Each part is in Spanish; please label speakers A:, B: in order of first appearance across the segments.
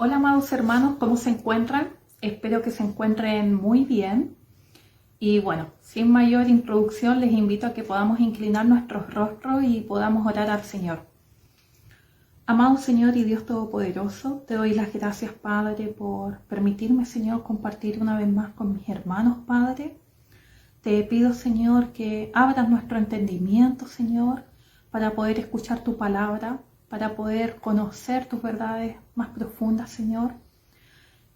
A: Hola amados hermanos, ¿cómo se encuentran? Espero que se encuentren muy bien. Y bueno, sin mayor introducción les invito a que podamos inclinar nuestros rostros y podamos orar al Señor. Amado Señor y Dios Todopoderoso, te doy las gracias, Padre, por permitirme, Señor, compartir una vez más con mis hermanos, Padre. Te pido, Señor, que abras nuestro entendimiento, Señor, para poder escuchar tu palabra, para poder conocer tus verdades más profundas, Señor.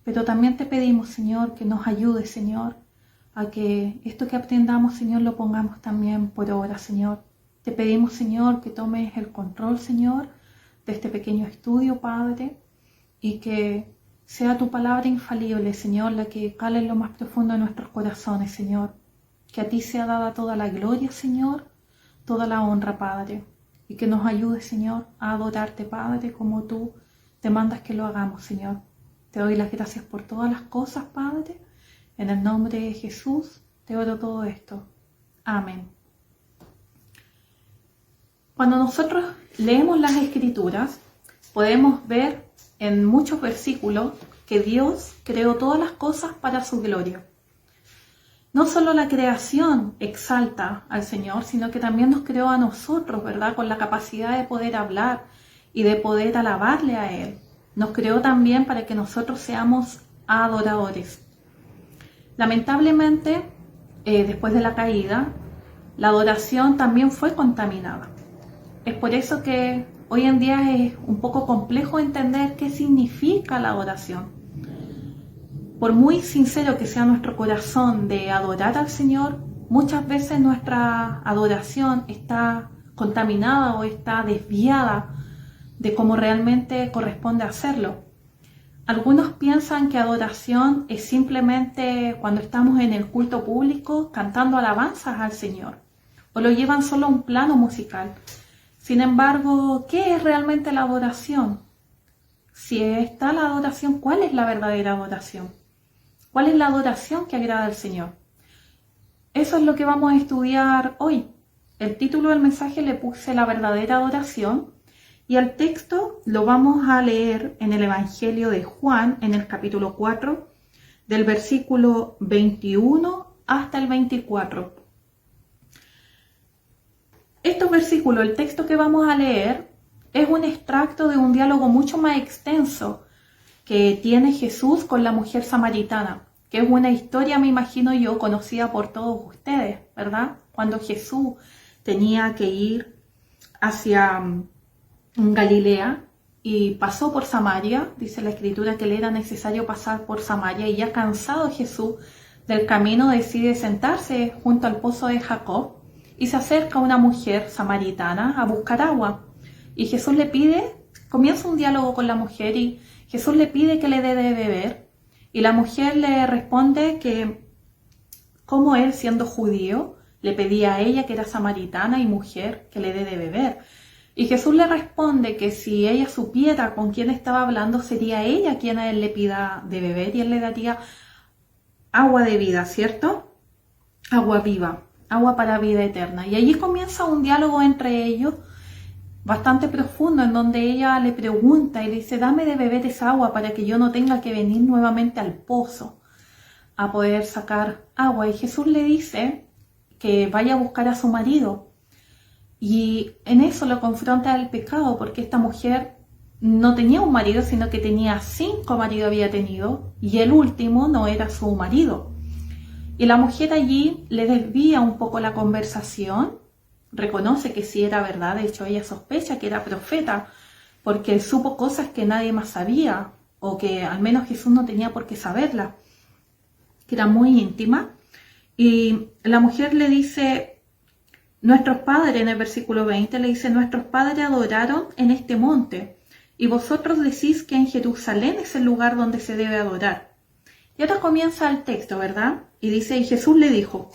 A: Pero también te pedimos, Señor, que nos ayudes, Señor, a que esto que aprendamos, Señor, lo pongamos también por obra, Señor. Te pedimos, Señor, que tomes el control, Señor, de este pequeño estudio, Padre, y que sea tu palabra infalible, Señor, la que cale en lo más profundo de nuestros corazones, Señor. Que a ti sea dada toda la gloria, Señor, toda la honra, Padre. Y que nos ayude, Señor, a adorarte, Padre, como tú te mandas que lo hagamos, Señor. Te doy las gracias por todas las cosas, Padre. En el nombre de Jesús te oro todo esto. Amén. Cuando nosotros leemos las Escrituras, podemos ver en muchos versículos que Dios creó todas las cosas para su gloria. No solo la creación exalta al Señor, sino que también nos creó a nosotros, ¿verdad? Con la capacidad de poder hablar y de poder alabarle a Él. Nos creó también para que nosotros seamos adoradores. Lamentablemente, después de la caída, la adoración también fue contaminada. Es por eso que hoy en día es un poco complejo entender qué significa la adoración. Por muy sincero que sea nuestro corazón de adorar al Señor, muchas veces nuestra adoración está contaminada o está desviada de cómo realmente corresponde hacerlo. Algunos piensan que adoración es simplemente cuando estamos en el culto público cantando alabanzas al Señor, o lo llevan solo a un plano musical. Sin embargo, ¿qué es realmente la adoración? Si está la adoración, ¿cuál es la verdadera adoración? ¿Cuál es la adoración que agrada al Señor? Eso es lo que vamos a estudiar hoy. El título del mensaje le puse la verdadera adoración y el texto lo vamos a leer en el Evangelio de Juan, en el capítulo 4, del versículo 21 hasta el 24. Estos versículos, el texto que vamos a leer, es un extracto de un diálogo mucho más extenso que tiene Jesús con la mujer samaritana, que es una historia, me imagino yo, conocida por todos ustedes, ¿verdad? Cuando Jesús tenía que ir hacia Galilea y pasó por Samaria, dice la Escritura que le era necesario pasar por Samaria, y ya cansado Jesús del camino decide sentarse junto al pozo de Jacob y se acerca una mujer samaritana a buscar agua. Y Jesús le pide, comienza un diálogo con la mujer y Jesús le pide que le dé de beber, y la mujer le responde que como él, siendo judío, le pedía a ella, que era samaritana y mujer, que le dé de beber. Y Jesús le responde que si ella supiera con quién estaba hablando, sería ella quien a él le pida de beber y él le daría agua de vida, ¿cierto? Agua viva, agua para vida eterna. Y allí comienza un diálogo entre ellos, bastante profundo, en donde ella le pregunta y le dice: dame de beber esa agua para que yo no tenga que venir nuevamente al pozo a poder sacar agua. Y Jesús le dice que vaya a buscar a su marido, y en eso lo confronta el pecado, porque esta mujer no tenía un marido, sino que tenía 5 maridos había tenido, y el último no era su marido. Y la mujer allí le desvía un poco la conversación. Reconoce que sí era verdad, de hecho ella sospecha que era profeta, porque supo cosas que nadie más sabía, o que al menos Jesús no tenía por qué saberla, que era muy íntima. Y la mujer le dice, nuestros padres, en el versículo 20, le dice: nuestros padres adoraron en este monte, y vosotros decís que en Jerusalén es el lugar donde se debe adorar. Y ahora comienza el texto, ¿verdad? Y dice: y Jesús le dijo: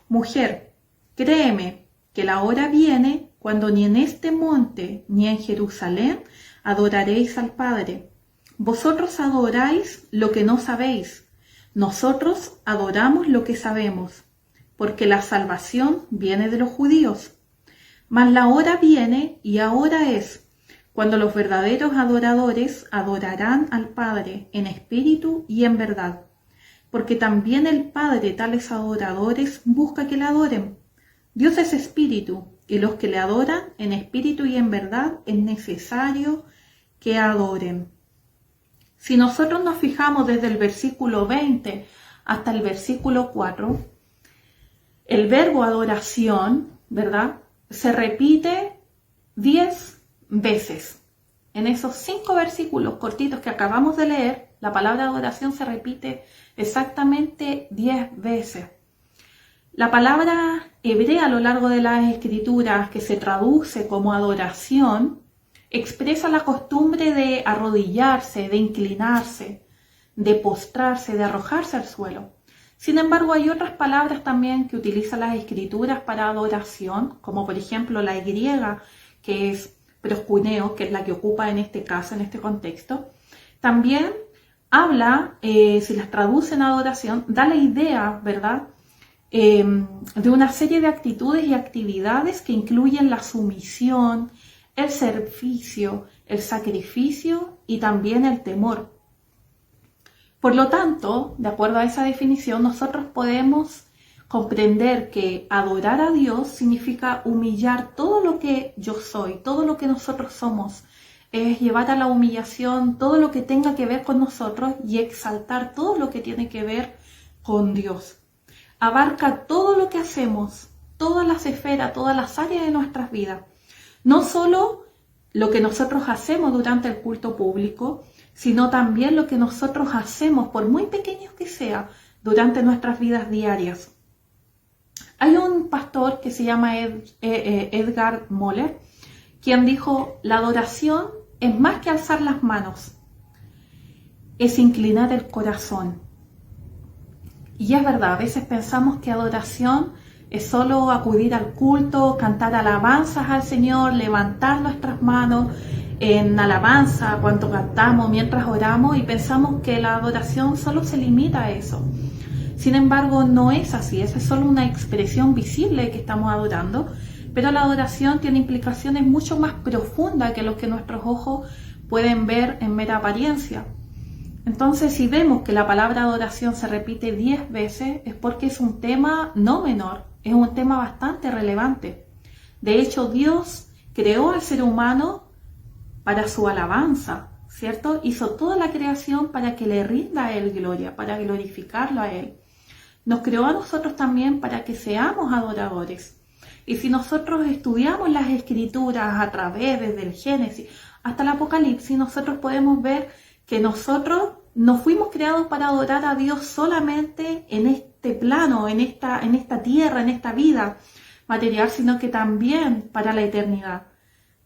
A: mujer, créeme, que la hora viene cuando ni en este monte ni en Jerusalén adoraréis al Padre. Vosotros adoráis lo que no sabéis, nosotros adoramos lo que sabemos, porque la salvación viene de los judíos. Mas la hora viene, y ahora es, cuando los verdaderos adoradores adorarán al Padre en espíritu y en verdad, porque también el Padre tales adoradores busca que le adoren. Dios es espíritu, y los que le adoran en espíritu y en verdad es necesario que adoren. Si nosotros nos fijamos desde el versículo 20 hasta el versículo 4, el verbo adoración, ¿verdad?, se repite 10 veces. En esos 5 versículos cortitos que acabamos de leer, la palabra adoración se repite exactamente 10 veces. La palabra hebrea a lo largo de las escrituras, que se traduce como adoración, expresa la costumbre de arrodillarse, de inclinarse, de postrarse, de arrojarse al suelo. Sin embargo, hay otras palabras también que utilizan las escrituras para adoración, como por ejemplo la griega, que es proskuneo, que es la que ocupa en este caso, en este contexto. También habla, si las traducen a adoración, da la idea, ¿verdad?, de una serie de actitudes y actividades que incluyen la sumisión, el servicio, el sacrificio y también el temor. Por lo tanto, de acuerdo a esa definición, nosotros podemos comprender que adorar a Dios significa humillar todo lo que yo soy, todo lo que nosotros somos, es llevar a la humillación todo lo que tenga que ver con nosotros y exaltar todo lo que tiene que ver con Dios. Abarca todo lo que hacemos, todas las esferas, todas las áreas de nuestras vidas. No solo lo que nosotros hacemos durante el culto público, sino también lo que nosotros hacemos, por muy pequeños que sea, durante nuestras vidas diarias. Hay un pastor que se llama Edgar Moller, quien dijo: la adoración es más que alzar las manos, es inclinar el corazón. Y es verdad, a veces pensamos que adoración es solo acudir al culto, cantar alabanzas al Señor, levantar nuestras manos en alabanza cuando cantamos, mientras oramos, y pensamos que la adoración solo se limita a eso. Sin embargo, no es así, esa es solo una expresión visible que estamos adorando, pero la adoración tiene implicaciones mucho más profundas que lo que nuestros ojos pueden ver en mera apariencia. Entonces, si vemos que la palabra adoración se repite 10 veces, es porque es un tema no menor, es un tema bastante relevante. De hecho, Dios creó al ser humano para su alabanza, ¿cierto? Hizo toda la creación para que le rinda a Él gloria, para glorificarlo a Él. Nos creó a nosotros también para que seamos adoradores. Y si nosotros estudiamos las Escrituras a través, desde el Génesis hasta el Apocalipsis, nosotros podemos ver que nosotros no fuimos creados para adorar a Dios solamente en este plano, en esta tierra, en esta vida material, sino que también para la eternidad.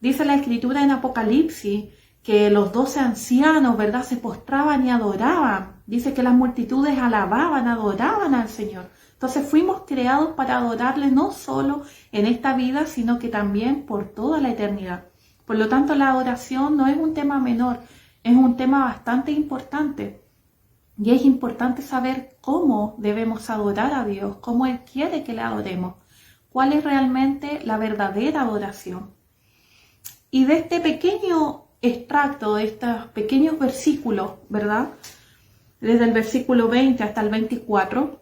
A: Dice la Escritura en Apocalipsis que los 12 ancianos, ¿verdad?, se postraban y adoraban. Dice que las multitudes alababan, adoraban al Señor. Entonces fuimos creados para adorarle no solo en esta vida, sino que también por toda la eternidad. Por lo tanto, la adoración no es un tema menor, es un tema bastante importante. Y es importante saber cómo debemos adorar a Dios, cómo Él quiere que le adoremos, cuál es realmente la verdadera adoración. Y de este pequeño extracto, de estos pequeños versículos, ¿verdad?, desde el versículo 20 hasta el 24,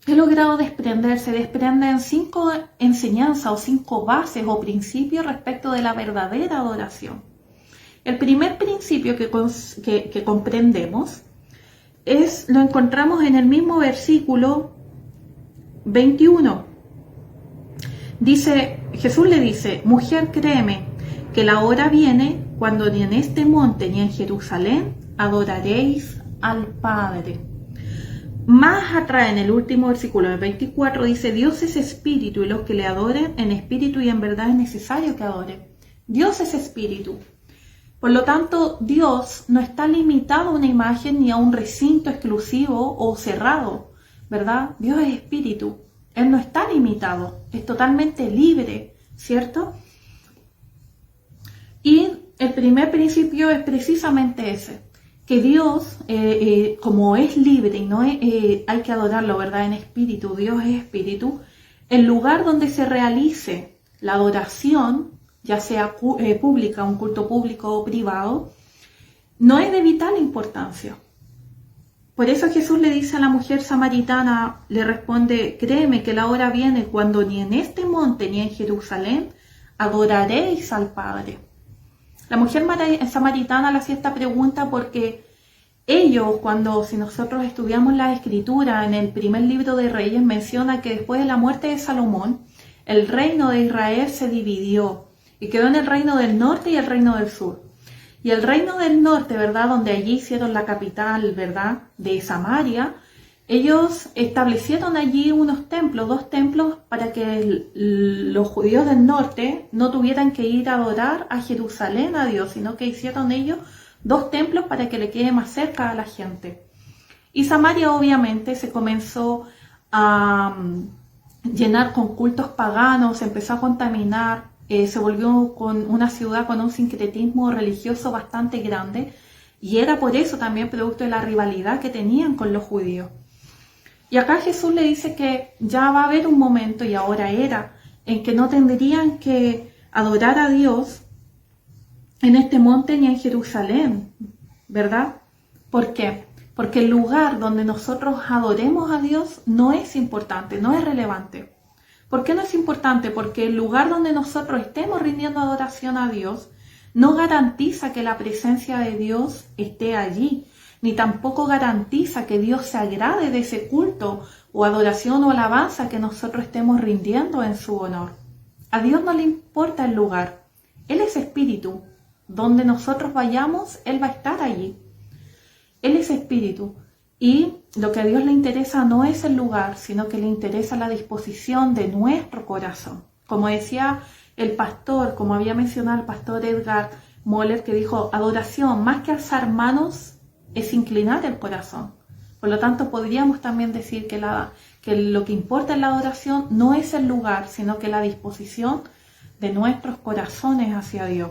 A: he logrado desprenden 5 enseñanzas o 5 bases o principios respecto de la verdadera adoración. El primer principio que comprendemos lo encontramos en el mismo versículo 21. Jesús le dice: mujer, créeme que la hora viene cuando ni en este monte ni en Jerusalén adoraréis al Padre. Más atrás, en el último versículo, el 24, dice: Dios es espíritu, y los que le adoren en espíritu y en verdad es necesario que adoren. Dios es espíritu. Por lo tanto, Dios no está limitado a una imagen ni a un recinto exclusivo o cerrado, ¿verdad? Dios es espíritu. Él no está limitado, es totalmente libre, ¿cierto? Y el primer principio es precisamente ese, que Dios, como es libre y no hay que adorarlo, ¿verdad?, en espíritu, Dios es espíritu, el lugar donde se realice la adoración, ya sea pública, un culto público o privado, no es de vital importancia. Por eso Jesús le dice a la mujer samaritana, le responde, créeme que la hora viene cuando ni en este monte ni en Jerusalén adoraréis al Padre. La mujer samaritana le hacía esta pregunta porque ellos, si nosotros estudiamos la Escritura en el primer libro de Reyes, menciona que después de la muerte de Salomón, el reino de Israel se dividió y quedó en el reino del norte y el reino del sur. Y el reino del norte, ¿verdad?, donde allí hicieron la capital, ¿verdad?, de Samaria, ellos establecieron allí unos templos, 2 templos, para que los judíos del norte no tuvieran que ir a adorar a Jerusalén, a Dios, sino que hicieron ellos 2 templos para que le quede más cerca a la gente. Y Samaria obviamente se comenzó a llenar con cultos paganos, se empezó a contaminar, se volvió con una ciudad con un sincretismo religioso bastante grande, y era por eso también producto de la rivalidad que tenían con los judíos. Y acá Jesús le dice que ya va a haber un momento, y ahora era, en que no tendrían que adorar a Dios en este monte ni en Jerusalén, ¿verdad? ¿Por qué? Porque el lugar donde nosotros adoremos a Dios no es importante, no es relevante. ¿Por qué no es importante? Porque el lugar donde nosotros estemos rindiendo adoración a Dios no garantiza que la presencia de Dios esté allí, ni tampoco garantiza que Dios se agrade de ese culto o adoración o alabanza que nosotros estemos rindiendo en su honor. A Dios no le importa el lugar. Él es espíritu. Donde nosotros vayamos, Él va a estar allí. Él es espíritu. Y lo que a Dios le interesa no es el lugar, sino que le interesa la disposición de nuestro corazón. Como decía el pastor, como había mencionado el pastor Edgar Moller, que dijo, adoración, más que alzar manos, es inclinar el corazón. Por lo tanto, podríamos también decir que lo que importa en la adoración no es el lugar, sino que la disposición de nuestros corazones hacia Dios.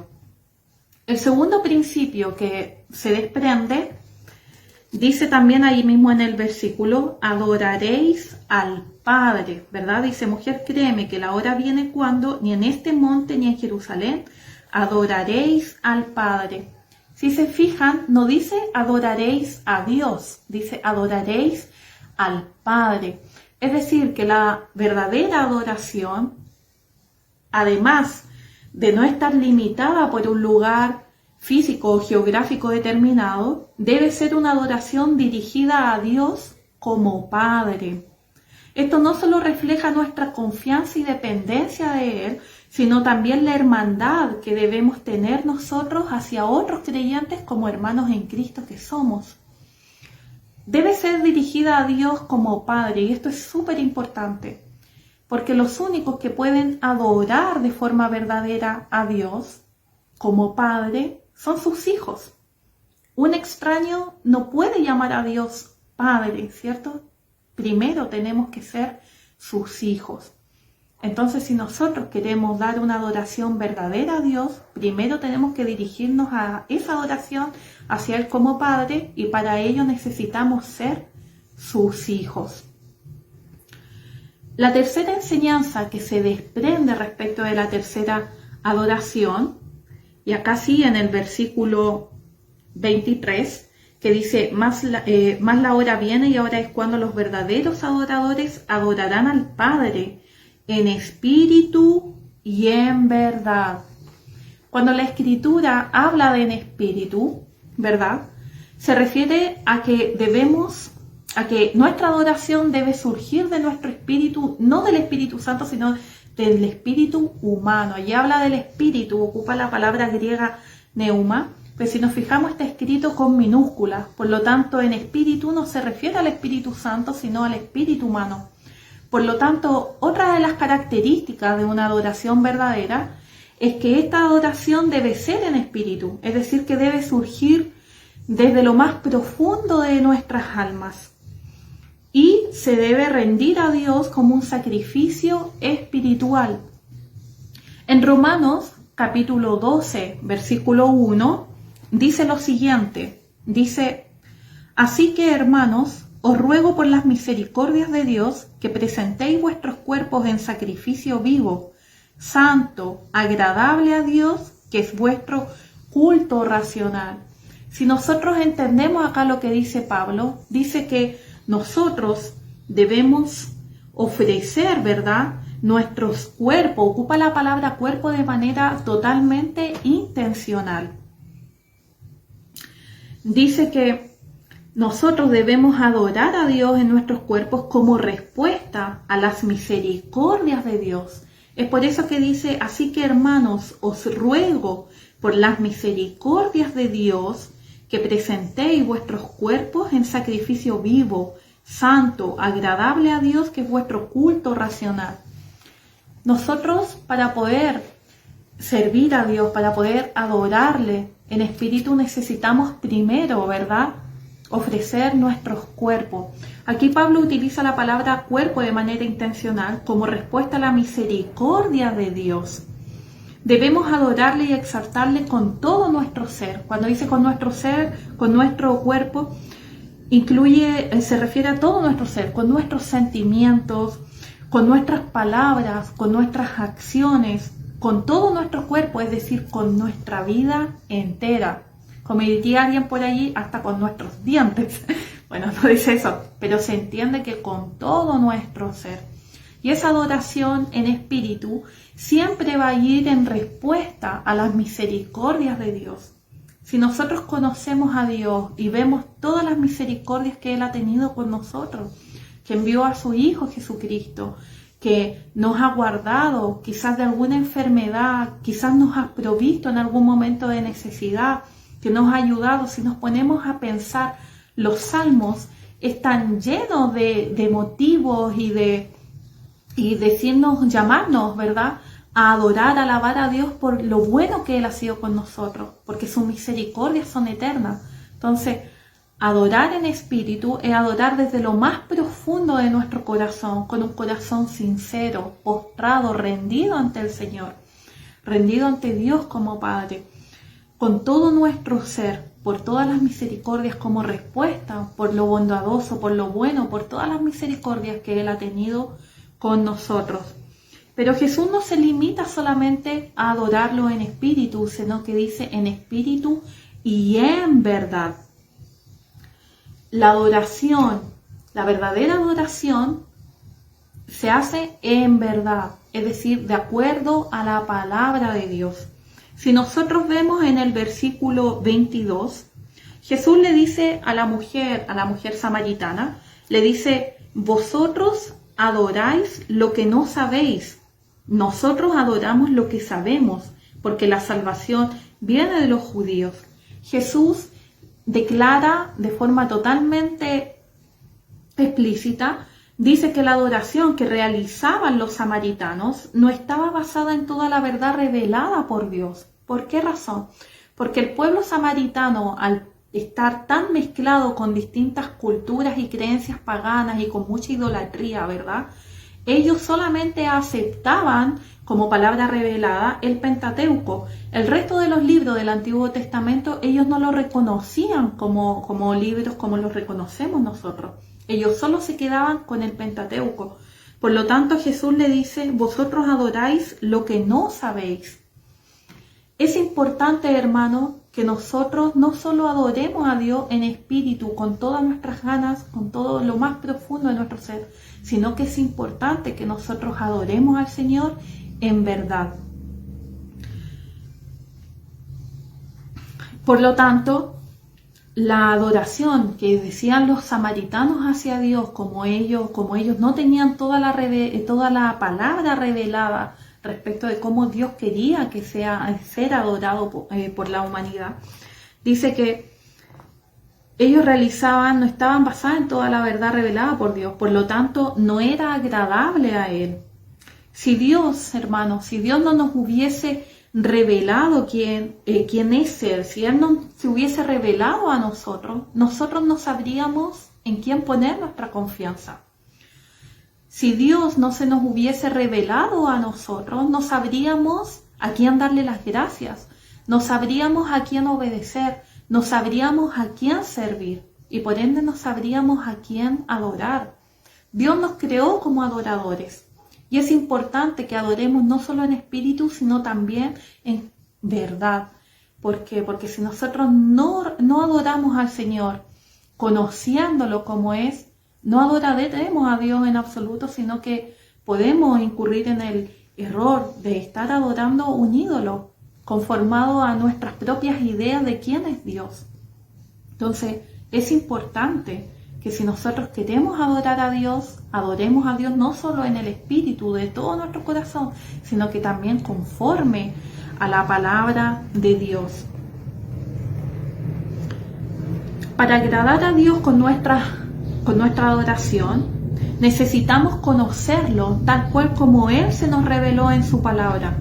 A: El segundo principio que se desprende, dice también ahí mismo en el versículo, adoraréis al Padre, ¿verdad? Dice, mujer, créeme que la hora viene cuando ni en este monte ni en Jerusalén adoraréis al Padre. Si se fijan, no dice adoraréis a Dios, dice adoraréis al Padre. Es decir, que la verdadera adoración, además de no estar limitada por un lugar físico o geográfico determinado, debe ser una adoración dirigida a Dios como Padre. Esto no solo refleja nuestra confianza y dependencia de Él, sino también la hermandad que debemos tener nosotros hacia otros creyentes como hermanos en Cristo que somos. Debe ser dirigida a Dios como Padre, y esto es súper importante, porque los únicos que pueden adorar de forma verdadera a Dios como Padre son sus hijos. Un extraño no puede llamar a Dios Padre, ¿cierto? Primero tenemos que ser sus hijos. Entonces, si nosotros queremos dar una adoración verdadera a Dios, primero tenemos que dirigirnos a esa adoración hacia Él como Padre, y para ello necesitamos ser sus hijos. La tercera enseñanza que se desprende respecto de la tercera adoración, y acá sí en el versículo 23, que dice, más la hora viene y ahora es cuando los verdaderos adoradores adorarán al Padre en espíritu y en verdad. Cuando la Escritura habla de en espíritu, ¿verdad?, se refiere a que nuestra adoración debe surgir de nuestro espíritu, no del Espíritu Santo, sino del espíritu humano. Allí habla del espíritu, ocupa la palabra griega neuma, pero si nos fijamos está escrito con minúsculas, por lo tanto en espíritu no se refiere al Espíritu Santo, sino al espíritu humano. Por lo tanto, otra de las características de una adoración verdadera es que esta adoración debe ser en espíritu, es decir, que debe surgir desde lo más profundo de nuestras almas y se debe rendir a Dios como un sacrificio espiritual. En Romanos capítulo 12, versículo 1, dice lo siguiente, dice, así que hermanos, os ruego por las misericordias de Dios que presentéis vuestros cuerpos en sacrificio vivo, santo, agradable a Dios, que es vuestro culto racional. Si nosotros entendemos acá lo que dice Pablo, dice que nosotros debemos ofrecer, ¿verdad?, nuestros cuerpos. Ocupa la palabra cuerpo de manera totalmente intencional. Dice que nosotros debemos adorar a Dios en nuestros cuerpos como respuesta a las misericordias de Dios. Es por eso que dice, así que hermanos, os ruego por las misericordias de Dios que presentéis vuestros cuerpos en sacrificio vivo, santo, agradable a Dios, que es vuestro culto racional. Nosotros, para poder servir a Dios, para poder adorarle en espíritu, necesitamos primero, ¿verdad?, ofrecer nuestros cuerpos. Aquí Pablo utiliza la palabra cuerpo de manera intencional como respuesta a la misericordia de Dios. Debemos adorarle y exaltarle con todo nuestro ser. Cuando dice con nuestro ser, con nuestro cuerpo, se refiere a todo nuestro ser, con nuestros sentimientos, con nuestras palabras, con nuestras acciones, con todo nuestro cuerpo, es decir, con nuestra vida entera. Como diría alguien por allí, hasta con nuestros dientes. Bueno, no dice eso, pero se entiende que con todo nuestro ser. Y esa adoración en espíritu siempre va a ir en respuesta a las misericordias de Dios. Si nosotros conocemos a Dios y vemos todas las misericordias que Él ha tenido con nosotros, que envió a su Hijo Jesucristo, que nos ha guardado quizás de alguna enfermedad, quizás nos ha provisto en algún momento de necesidad, que nos ha ayudado. Si nos ponemos a pensar, los salmos están llenos de motivos y decirnos, llamarnos, ¿verdad?, a adorar, a alabar a Dios por lo bueno que Él ha sido con nosotros, porque sus misericordias son eternas. Entonces, adorar en espíritu es adorar desde lo más profundo de nuestro corazón, con un corazón sincero, postrado, rendido ante el Señor, rendido ante Dios como Padre, con todo nuestro ser, por todas las misericordias como respuesta, por lo bondadoso, por lo bueno, por todas las misericordias que Él ha tenido con nosotros. Pero Jesús no se limita solamente a adorarlo en espíritu, sino que dice en espíritu y en verdad. La adoración, la verdadera adoración, se hace en verdad, es decir, de acuerdo a la palabra de Dios. Si nosotros vemos en el versículo 22, Jesús le dice a la mujer samaritana, le dice, vosotros adoráis lo que no sabéis, nosotros adoramos lo que sabemos, porque la salvación viene de los judíos. Jesús declara de forma totalmente explícita, dice que la adoración que realizaban los samaritanos no estaba basada en toda la verdad revelada por Dios. ¿Por qué razón? Porque el pueblo samaritano, al estar tan mezclado con distintas culturas y creencias paganas y con mucha idolatría, ¿verdad?, ellos solamente aceptaban como palabra revelada el Pentateuco. El resto de los libros del Antiguo Testamento ellos no lo reconocían como libros como los reconocemos nosotros. Ellos solo se quedaban con el Pentateuco. Por lo tanto, Jesús le dice, vosotros adoráis lo que no sabéis. Es importante, hermano, que nosotros no solo adoremos a Dios en espíritu, con todas nuestras ganas, con todo lo más profundo de nuestro ser, sino que es importante que nosotros adoremos al Señor en verdad. Por lo tanto, la adoración que decían los samaritanos hacia Dios, como ellos no tenían toda la palabra revelada respecto de cómo Dios quería que ser adorado por la humanidad, dice que ellos no estaban basados en toda la verdad revelada por Dios, por lo tanto no era agradable a Él. Si Dios, hermanos, si Dios no nos hubiese revelado quién es Él, si Él no se hubiese revelado a nosotros no sabríamos en quién poner nuestra confianza. Si Dios no se nos hubiese revelado a nosotros, no sabríamos a quién darle las gracias, no sabríamos a quién obedecer, no sabríamos a quién servir y por ende no sabríamos a quién adorar. Dios nos creó como adoradores. Y es importante que adoremos no solo en espíritu, sino también en verdad. ¿Por qué? Porque si nosotros no adoramos al Señor, conociéndolo como es, no adoraremos a Dios en absoluto, sino que podemos incurrir en el error de estar adorando un ídolo conformado a nuestras propias ideas de quién es Dios. Entonces, es importante que si nosotros queremos adorar a Dios, adoremos a Dios no solo en el espíritu de todo nuestro corazón, sino que también conforme a la palabra de Dios. Para agradar a Dios con nuestra adoración, necesitamos conocerlo tal cual como Él se nos reveló en su palabra.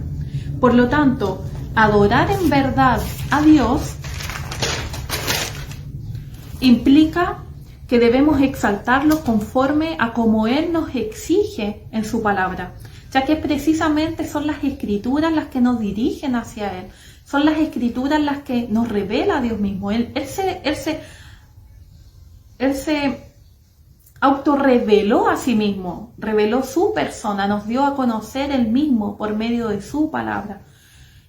A: Por lo tanto, adorar en verdad a Dios implica que debemos exaltarlo conforme a como Él nos exige en su palabra, ya que precisamente son las Escrituras las que nos dirigen hacia Él, son las Escrituras las que nos revela a Dios mismo. Él se autorreveló a sí mismo, reveló su persona, nos dio a conocer Él mismo por medio de su palabra.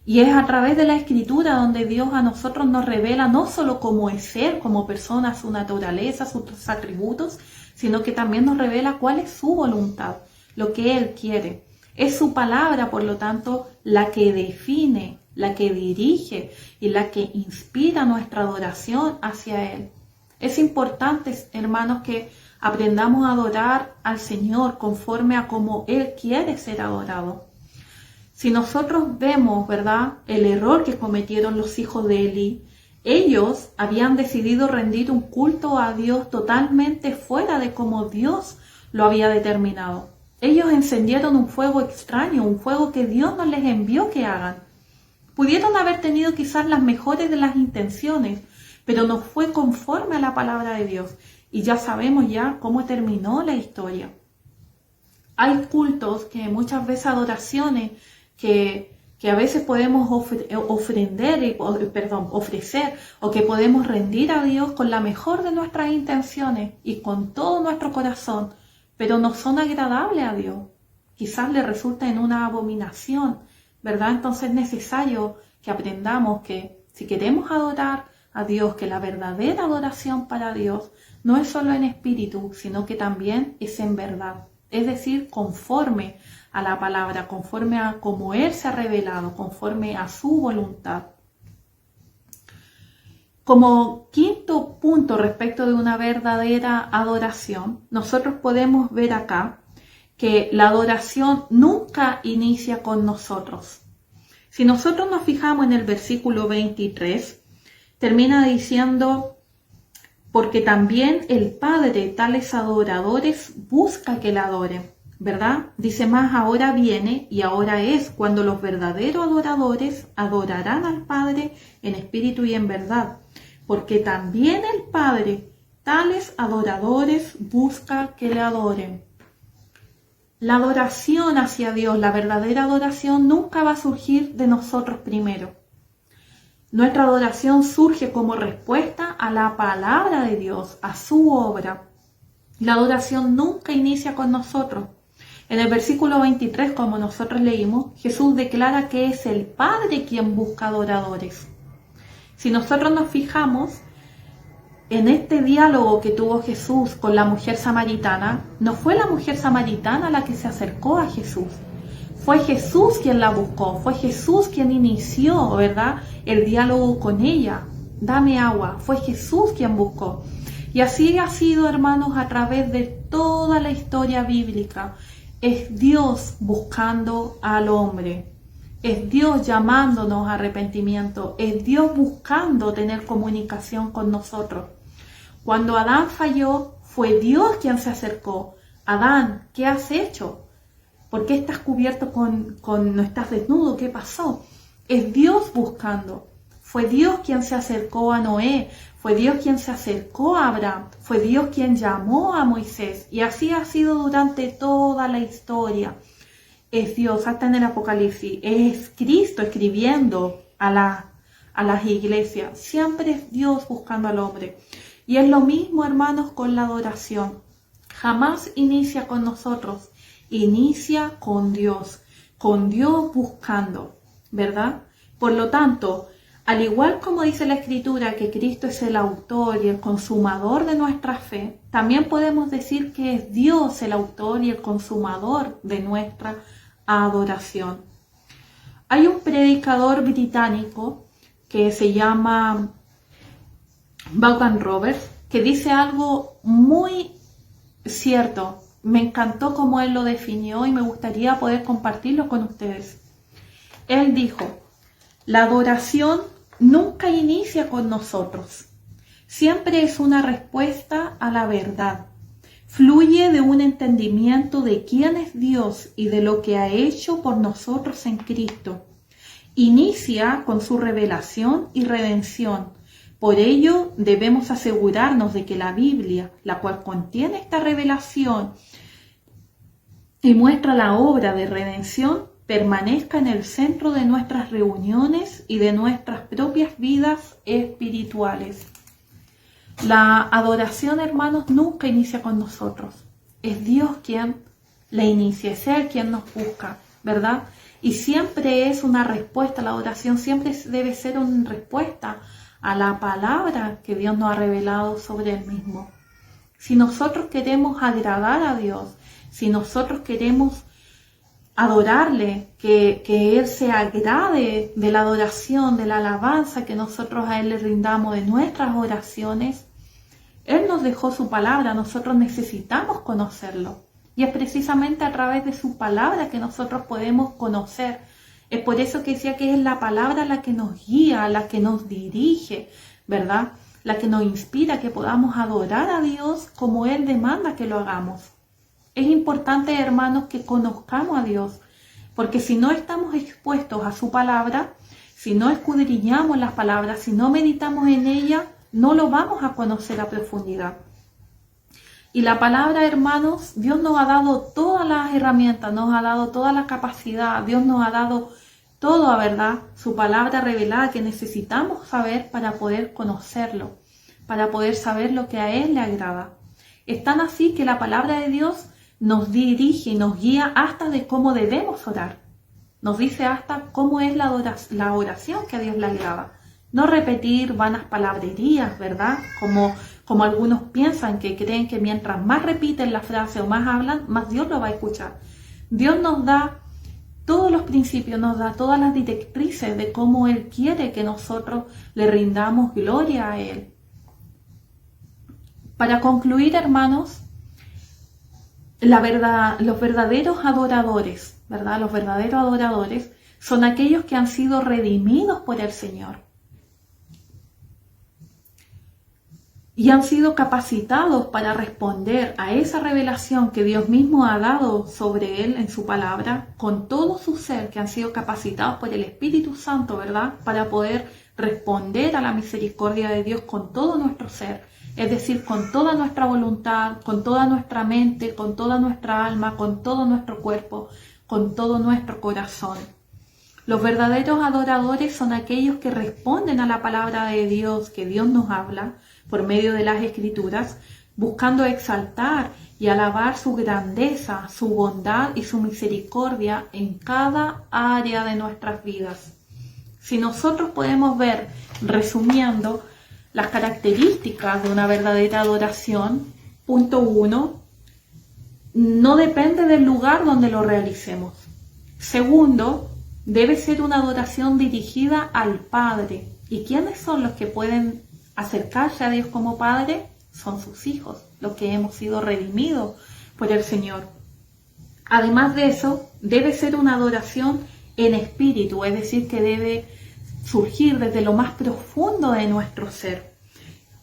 A: Y es a través de la Escritura donde Dios a nosotros nos revela no solo cómo es ser, como persona, su naturaleza, sus atributos, sino que también nos revela cuál es su voluntad, lo que Él quiere. Es su palabra, por lo tanto, la que define, la que dirige y la que inspira nuestra adoración hacia Él. Es importante, hermanos, que aprendamos a adorar al Señor conforme a cómo Él quiere ser adorado. Si nosotros vemos, ¿verdad?, el error que cometieron los hijos de Elí, ellos habían decidido rendir un culto a Dios totalmente fuera de cómo Dios lo había determinado. Ellos encendieron un fuego extraño, un fuego que Dios no les envió que hagan. Pudieron haber tenido quizás las mejores de las intenciones, pero no fue conforme a la palabra de Dios. Y ya sabemos ya cómo terminó la historia. Hay cultos que muchas veces adoraciones que a veces podemos ofrecer o que podemos rendir a Dios con la mejor de nuestras intenciones y con todo nuestro corazón, pero no son agradables a Dios. Quizás le resulta en una abominación, ¿verdad? Entonces es necesario que aprendamos que si queremos adorar a Dios, que la verdadera adoración para Dios no es solo en espíritu, sino que también es en verdad. Es decir, conforme a la palabra, conforme a cómo Él se ha revelado, conforme a su voluntad. Como quinto punto respecto de una verdadera adoración, nosotros podemos ver acá que la adoración nunca inicia con nosotros. Si nosotros nos fijamos en el versículo 23, termina diciendo: porque también el Padre tales adoradores busca que la adoren, ¿verdad? Dice más: ahora viene y ahora es cuando los verdaderos adoradores adorarán al Padre en espíritu y en verdad, porque también el Padre tales adoradores busca que le adoren. La adoración hacia Dios, la verdadera adoración, nunca va a surgir de nosotros primero. Nuestra adoración surge como respuesta a la palabra de Dios, a su obra. La adoración nunca inicia con nosotros. En el versículo 23, como nosotros leímos, Jesús declara que es el Padre quien busca adoradores. Si nosotros nos fijamos en este diálogo que tuvo Jesús con la mujer samaritana, no fue la mujer samaritana la que se acercó a Jesús. Fue Jesús quien la buscó, fue Jesús quien inició, ¿verdad?, el diálogo con ella. Dame agua, fue Jesús quien buscó. Y así ha sido, hermanos, a través de toda la historia bíblica. Es Dios buscando al hombre, es Dios llamándonos a arrepentimiento, es Dios buscando tener comunicación con nosotros. Cuando Adán falló, fue Dios quien se acercó. Adán, ¿qué has hecho? ¿Por qué estás cubierto no estás desnudo? ¿Qué pasó? Es Dios buscando. Fue Dios quien se acercó a Noé. Fue Dios quien se acercó a Abraham. Fue Dios quien llamó a Moisés. Y así ha sido durante toda la historia. Es Dios, hasta en el Apocalipsis. Es Cristo escribiendo a las iglesias. Siempre es Dios buscando al hombre. Y es lo mismo, hermanos, con la adoración. Jamás inicia con nosotros. inicia con Dios buscando, ¿verdad? Por lo tanto, al igual como dice la Escritura que Cristo es el autor y el consumador de nuestra fe, también podemos decir que es Dios el autor y el consumador de nuestra adoración. Hay un predicador británico que se llama Vaughan Roberts que dice algo muy cierto. Me encantó cómo él lo definió y me gustaría poder compartirlo con ustedes. Él dijo: la adoración nunca inicia con nosotros. Siempre es una respuesta a la verdad. Fluye de un entendimiento de quién es Dios y de lo que ha hecho por nosotros en Cristo. Inicia con su revelación y redención. Por ello, debemos asegurarnos de que la Biblia, la cual contiene esta revelación y muestra la obra de redención, permanezca en el centro de nuestras reuniones y de nuestras propias vidas espirituales. La adoración, hermanos, nunca inicia con nosotros. Es Dios quien la inicia, es Él quien nos busca, ¿verdad? Y siempre es una respuesta, la adoración siempre debe ser una respuesta a la palabra que Dios nos ha revelado sobre Él mismo. Si nosotros queremos agradar a Dios, si nosotros queremos adorarle, que Él se agrade de la adoración, de la alabanza que nosotros a Él le rindamos, de nuestras oraciones, Él nos dejó su palabra, nosotros necesitamos conocerlo. Y es precisamente a través de su palabra que nosotros podemos conocer. Es por eso que decía que es la palabra la que nos guía, la que nos dirige, ¿verdad? La que nos inspira que podamos adorar a Dios como Él demanda que lo hagamos. Es importante, hermanos, que conozcamos a Dios, porque si no estamos expuestos a su palabra, si no escudriñamos las palabras, si no meditamos en ella, no lo vamos a conocer a profundidad. Y la palabra, hermanos, Dios nos ha dado todas las herramientas, nos ha dado toda la capacidad, Dios nos ha dado toda, ¿verdad? Su palabra revelada que necesitamos saber para poder conocerlo, para poder saber lo que a Él le agrada. Es tan así que la palabra de Dios nos dirige y nos guía hasta de cómo debemos orar. Nos dice hasta cómo es la oración que a Dios le agrada. No repetir vanas palabrerías, ¿verdad? Como algunos piensan, que creen que mientras más repiten la frase o más hablan, más Dios lo va a escuchar. Dios nos da todos los principios, nos da todas las directrices de cómo Él quiere que nosotros le rindamos gloria a Él. Para concluir, hermanos, los verdaderos adoradores, ¿verdad? Los verdaderos adoradores son aquellos que han sido redimidos por el Señor y han sido capacitados para responder a esa revelación que Dios mismo ha dado sobre Él en su palabra, con todo su ser, que han sido capacitados por el Espíritu Santo, ¿verdad? Para poder responder a la misericordia de Dios con todo nuestro ser. Es decir, con toda nuestra voluntad, con toda nuestra mente, con toda nuestra alma, con todo nuestro cuerpo, con todo nuestro corazón. Los verdaderos adoradores son aquellos que responden a la palabra de Dios, que Dios nos habla por medio de las Escrituras, buscando exaltar y alabar su grandeza, su bondad y su misericordia en cada área de nuestras vidas. Si nosotros podemos ver, resumiendo, las características de una verdadera adoración, punto 1, no depende del lugar donde lo realicemos. Segundo, debe ser una adoración dirigida al Padre. ¿Y quiénes son los que pueden acercarse a Dios como Padre? Son sus hijos, los que hemos sido redimidos por el Señor. Además de eso, debe ser una adoración en espíritu, es decir, que debe surgir desde lo más profundo de nuestro ser.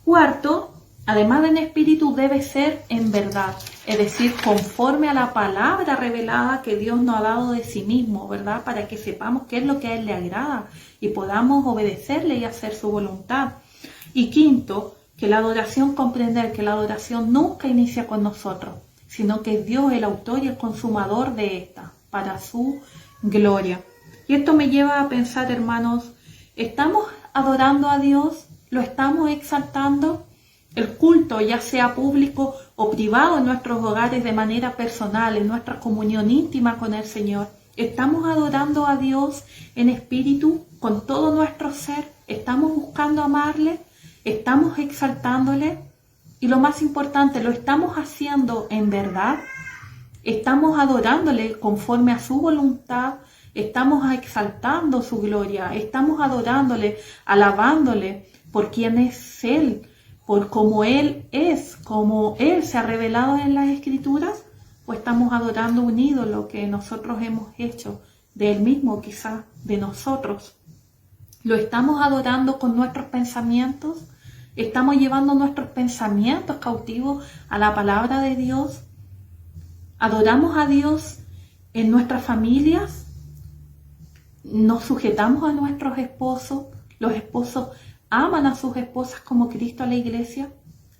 A: Cuarto, además de en espíritu, debe ser en verdad, es decir, conforme a la palabra revelada que Dios nos ha dado de sí mismo, ¿verdad? Para que sepamos qué es lo que a Él le agrada y podamos obedecerle y hacer su voluntad. Y quinto, que la adoración, comprender que la adoración nunca inicia con nosotros, sino que es Dios el autor y el consumador de esta, para su gloria. Y esto me lleva a pensar, hermanos, ¿estamos adorando a Dios? ¿Lo estamos exaltando? El culto, ya sea público o privado, en nuestros hogares de manera personal, en nuestra comunión íntima con el Señor. Estamos adorando a Dios en espíritu, con todo nuestro ser. Estamos buscando amarle, estamos exaltándole. Y lo más importante, ¿lo estamos haciendo en verdad? ¿Estamos adorándole conforme a su voluntad? ¿Estamos exaltando su gloria? ¿Estamos adorándole, alabándole por quién es Él? ¿Por cómo Él es? ¿Cómo Él se ha revelado en las Escrituras? ¿O estamos adorando un ídolo que nosotros hemos hecho de Él mismo, quizás de nosotros? ¿Lo estamos adorando con nuestros pensamientos? ¿Estamos llevando nuestros pensamientos cautivos a la palabra de Dios? ¿Adoramos a Dios en nuestras familias? ¿Nos sujetamos a nuestros esposos? ¿Los esposos aman a sus esposas como Cristo a la iglesia?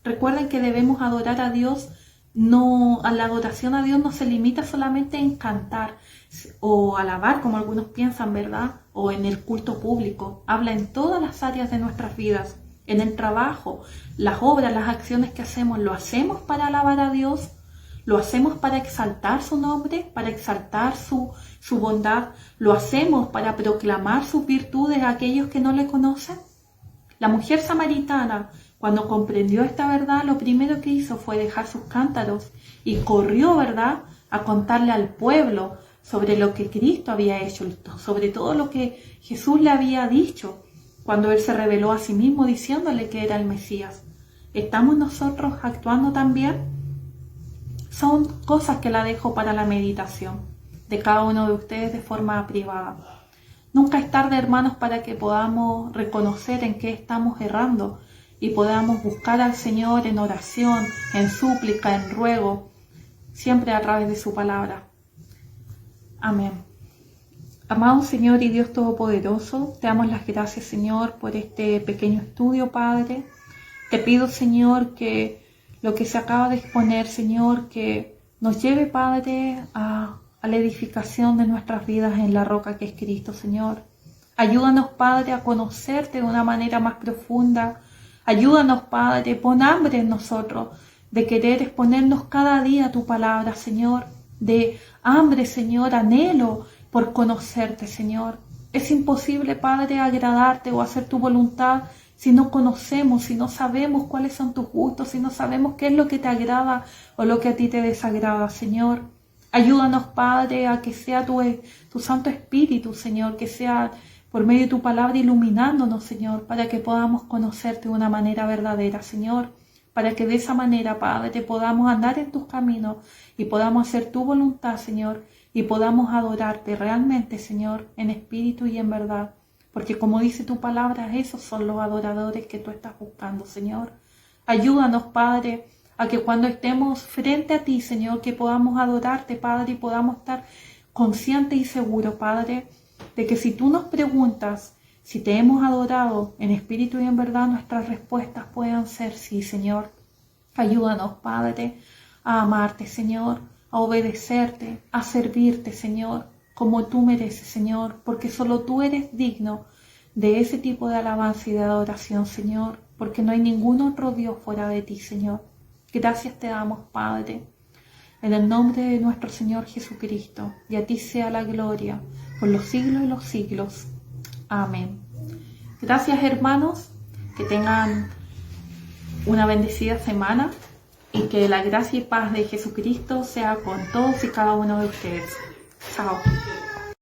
A: Recuerden que debemos adorar a Dios. La adoración a Dios no se limita solamente en cantar o alabar, como algunos piensan, ¿verdad? O en el culto público. Habla en todas las áreas de nuestras vidas. En el trabajo, las obras, las acciones que hacemos, ¿lo hacemos para alabar a Dios? ¿Lo hacemos para exaltar su nombre, para exaltar su bondad? ¿Lo hacemos para proclamar sus virtudes a aquellos que no le conocen? La mujer samaritana, cuando comprendió esta verdad, lo primero que hizo fue dejar sus cántaros y corrió, ¿verdad?, a contarle al pueblo sobre lo que Cristo había hecho, sobre todo lo que Jesús le había dicho cuando Él se reveló a sí mismo diciéndole que era el Mesías. ¿Estamos nosotros actuando también? Son cosas que la dejo para la meditación de cada uno de ustedes de forma privada. Nunca es tarde, hermanos, para que podamos reconocer en qué estamos errando y podamos buscar al Señor en oración, en súplica, en ruego, siempre a través de su palabra. Amén. Amado Señor y Dios Todopoderoso, te damos las gracias, Señor, por este pequeño estudio, Padre. Te pido, Señor, que lo que se acaba de exponer, Señor, que nos lleve, Padre, a la edificación de nuestras vidas en la roca que es Cristo, Señor. Ayúdanos, Padre, a conocerte de una manera más profunda. Ayúdanos, Padre, pon hambre en nosotros de querer exponernos cada día a tu palabra, Señor. De hambre, Señor, anhelo por conocerte, Señor. Es imposible, Padre, agradarte o hacer tu voluntad si no conocemos, si no sabemos cuáles son tus gustos, si no sabemos qué es lo que te agrada o lo que a ti te desagrada, Señor. Ayúdanos, Padre, a que sea tu Santo Espíritu, Señor, que sea por medio de tu palabra iluminándonos, Señor, para que podamos conocerte de una manera verdadera, Señor. Para que de esa manera, Padre, podamos andar en tus caminos y podamos hacer tu voluntad, Señor, y podamos adorarte realmente, Señor, en espíritu y en verdad. Porque como dice tu palabra, esos son los adoradores que tú estás buscando, Señor. Ayúdanos, Padre, a que cuando estemos frente a ti, Señor, que podamos adorarte, Padre, y podamos estar conscientes y seguros, Padre, de que si tú nos preguntas si te hemos adorado en espíritu y en verdad, nuestras respuestas puedan ser sí, Señor. Ayúdanos, Padre, a amarte, Señor, a obedecerte, a servirte, Señor, como tú mereces, Señor, porque solo tú eres digno de ese tipo de alabanza y de adoración, Señor, porque no hay ningún otro Dios fuera de ti, Señor. Gracias te damos, Padre, en el nombre de nuestro Señor Jesucristo, y a ti sea la gloria por los siglos de los siglos. Amén. Gracias, hermanos, que tengan una bendecida semana y que la gracia y paz de Jesucristo sea con todos y cada uno de ustedes. Chao.